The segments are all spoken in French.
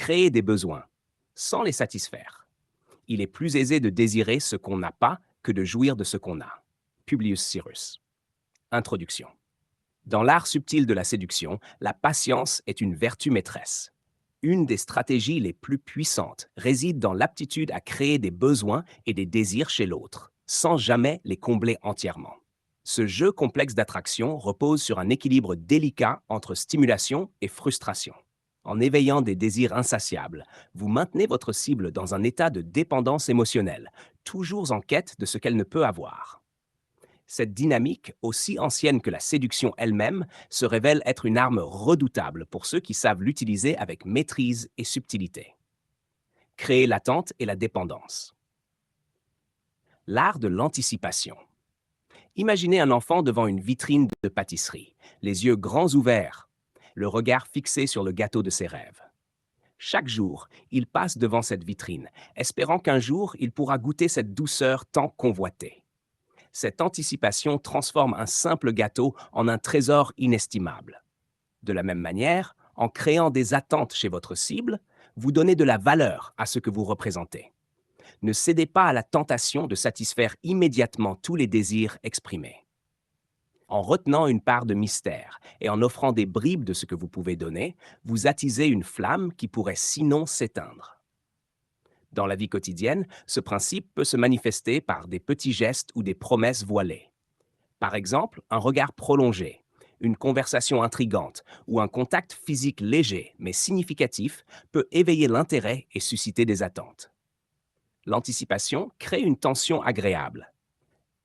créer des besoins, sans les satisfaire. Il est plus aisé de désirer ce qu'on n'a pas que de jouir de ce qu'on a. Publius Cyrus. Introduction. Dans l'art subtil de la séduction, la patience est une vertu maîtresse. Une des stratégies les plus puissantes réside dans l'aptitude à créer des besoins et des désirs chez l'autre, sans jamais les combler entièrement. Ce jeu complexe d'attraction repose sur un équilibre délicat entre stimulation et frustration. En éveillant des désirs insatiables, vous maintenez votre cible dans un état de dépendance émotionnelle, toujours en quête de ce qu'elle ne peut avoir. Cette dynamique, aussi ancienne que la séduction elle-même, se révèle être une arme redoutable pour ceux qui savent l'utiliser avec maîtrise et subtilité. Créer l'attente et la dépendance. L'art de l'anticipation. Imaginez un enfant devant une vitrine de pâtisserie, les yeux grands ouverts, le regard fixé sur le gâteau de ses rêves. Chaque jour, il passe devant cette vitrine, espérant qu'un jour, il pourra goûter cette douceur tant convoitée. Cette anticipation transforme un simple gâteau en un trésor inestimable. De la même manière, en créant des attentes chez votre cible, vous donnez de la valeur à ce que vous représentez. Ne cédez pas à la tentation de satisfaire immédiatement tous les désirs exprimés. En retenant une part de mystère et en offrant des bribes de ce que vous pouvez donner, vous attisez une flamme qui pourrait sinon s'éteindre. Dans la vie quotidienne, ce principe peut se manifester par des petits gestes ou des promesses voilées. Par exemple, un regard prolongé, une conversation intrigante ou un contact physique léger mais significatif peut éveiller l'intérêt et susciter des attentes. L'anticipation crée une tension agréable,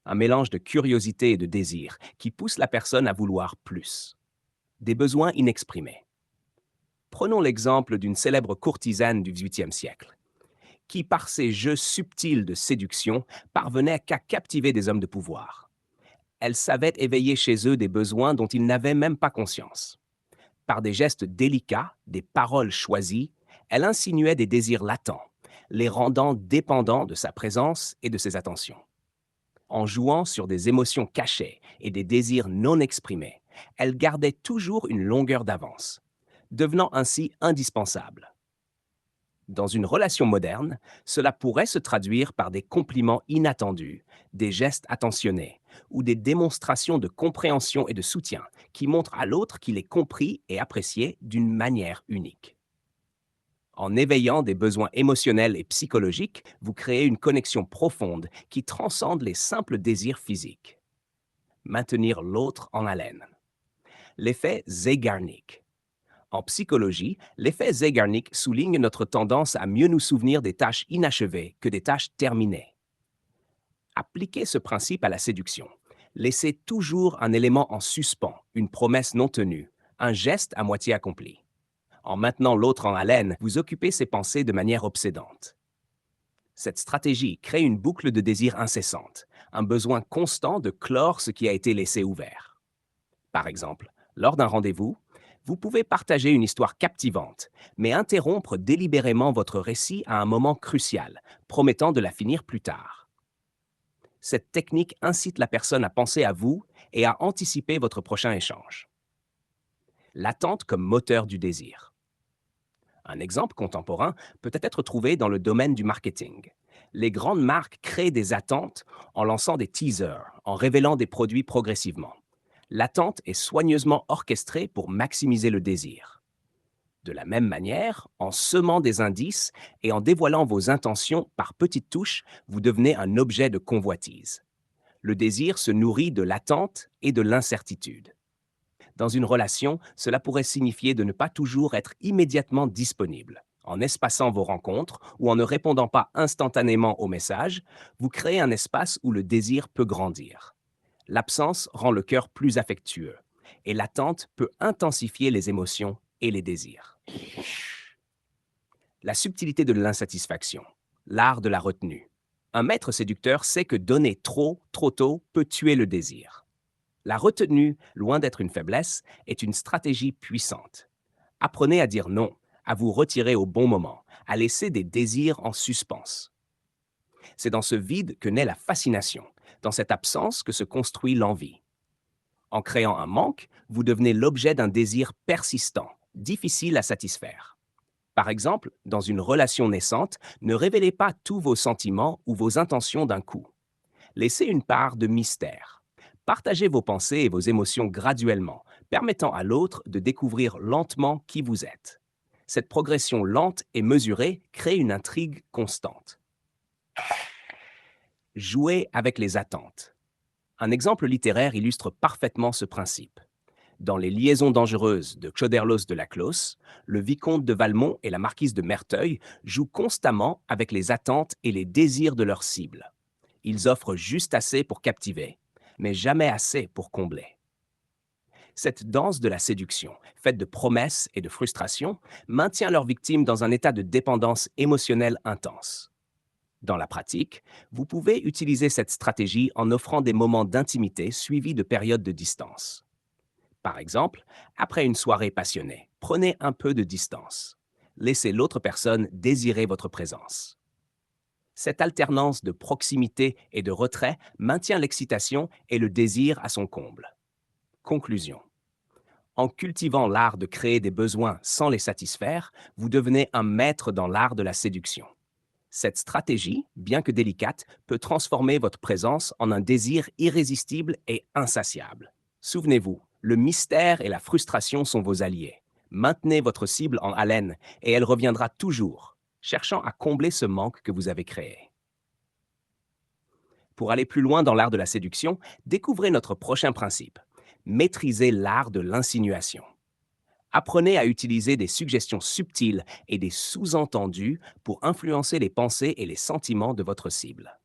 un mélange de curiosité et de désir qui pousse la personne à vouloir plus. Des besoins inexprimés. Prenons l'exemple d'une célèbre courtisane du XVIIIe siècle, qui, par ses jeux subtils de séduction, parvenait qu'à captiver des hommes de pouvoir. Elle savait éveiller chez eux des besoins dont ils n'avaient même pas conscience. Par des gestes délicats, des paroles choisies, elle insinuait des désirs latents, les rendant dépendants de sa présence et de ses attentions. En jouant sur des émotions cachées et des désirs non exprimés, elle gardait toujours une longueur d'avance, devenant ainsi indispensable. Dans une relation moderne, cela pourrait se traduire par des compliments inattendus, des gestes attentionnés ou des démonstrations de compréhension et de soutien qui montrent à l'autre qu'il est compris et apprécié d'une manière unique. En éveillant des besoins émotionnels et psychologiques, vous créez une connexion profonde qui transcende les simples désirs physiques. Maintenir l'autre en haleine. L'effet Zeigarnik. En psychologie, l'effet Zeigarnik souligne notre tendance à mieux nous souvenir des tâches inachevées que des tâches terminées. Appliquez ce principe à la séduction. Laissez toujours un élément en suspens, une promesse non tenue, un geste à moitié accompli. En maintenant l'autre en haleine, vous occupez ses pensées de manière obsédante. Cette stratégie crée une boucle de désir incessante, un besoin constant de clore ce qui a été laissé ouvert. Par exemple, lors d'un rendez-vous, vous pouvez partager une histoire captivante, mais interrompre délibérément votre récit à un moment crucial, promettant de la finir plus tard. Cette technique incite la personne à penser à vous et à anticiper votre prochain échange. L'attente comme moteur du désir. Un exemple contemporain peut être trouvé dans le domaine du marketing. Les grandes marques créent des attentes en lançant des teasers, en révélant des produits progressivement. L'attente est soigneusement orchestrée pour maximiser le désir. De la même manière, en semant des indices et en dévoilant vos intentions par petites touches, vous devenez un objet de convoitise. Le désir se nourrit de l'attente et de l'incertitude. Dans une relation, cela pourrait signifier de ne pas toujours être immédiatement disponible. En espaçant vos rencontres ou en ne répondant pas instantanément aux messages, vous créez un espace où le désir peut grandir. L'absence rend le cœur plus affectueux et l'attente peut intensifier les émotions et les désirs. La subtilité de l'insatisfaction, l'art de la retenue. Un maître séducteur sait que donner trop, trop tôt peut tuer le désir. La retenue, loin d'être une faiblesse, est une stratégie puissante. Apprenez à dire non, à vous retirer au bon moment, à laisser des désirs en suspens. C'est dans ce vide que naît la fascination, dans cette absence que se construit l'envie. En créant un manque, vous devenez l'objet d'un désir persistant, difficile à satisfaire. Par exemple, dans une relation naissante, ne révélez pas tous vos sentiments ou vos intentions d'un coup. Laissez une part de mystère. Partagez vos pensées et vos émotions graduellement, permettant à l'autre de découvrir lentement qui vous êtes. Cette progression lente et mesurée crée une intrigue constante. Jouez avec les attentes. Un exemple littéraire illustre parfaitement ce principe. Dans Les Liaisons dangereuses de Choderlos de la Clos, le vicomte de Valmont et la marquise de Merteuil jouent constamment avec les attentes et les désirs de leurs cibles. Ils offrent juste assez pour captiver, mais jamais assez pour combler. Cette danse de la séduction, faite de promesses et de frustrations, maintient leurs victimes dans un état de dépendance émotionnelle intense. Dans la pratique, vous pouvez utiliser cette stratégie en offrant des moments d'intimité suivis de périodes de distance. Par exemple, après une soirée passionnée, prenez un peu de distance. Laissez l'autre personne désirer votre présence. Cette alternance de proximité et de retrait maintient l'excitation et le désir à son comble. Conclusion. En cultivant l'art de créer des besoins sans les satisfaire, vous devenez un maître dans l'art de la séduction. Cette stratégie, bien que délicate, peut transformer votre présence en un désir irrésistible et insatiable. Souvenez-vous, le mystère et la frustration sont vos alliés. Maintenez votre cible en haleine et elle reviendra toujours, cherchant à combler ce manque que vous avez créé. Pour aller plus loin dans l'art de la séduction, découvrez notre prochain principe. Maîtrisez l'art de l'insinuation. Apprenez à utiliser des suggestions subtiles et des sous-entendus pour influencer les pensées et les sentiments de votre cible.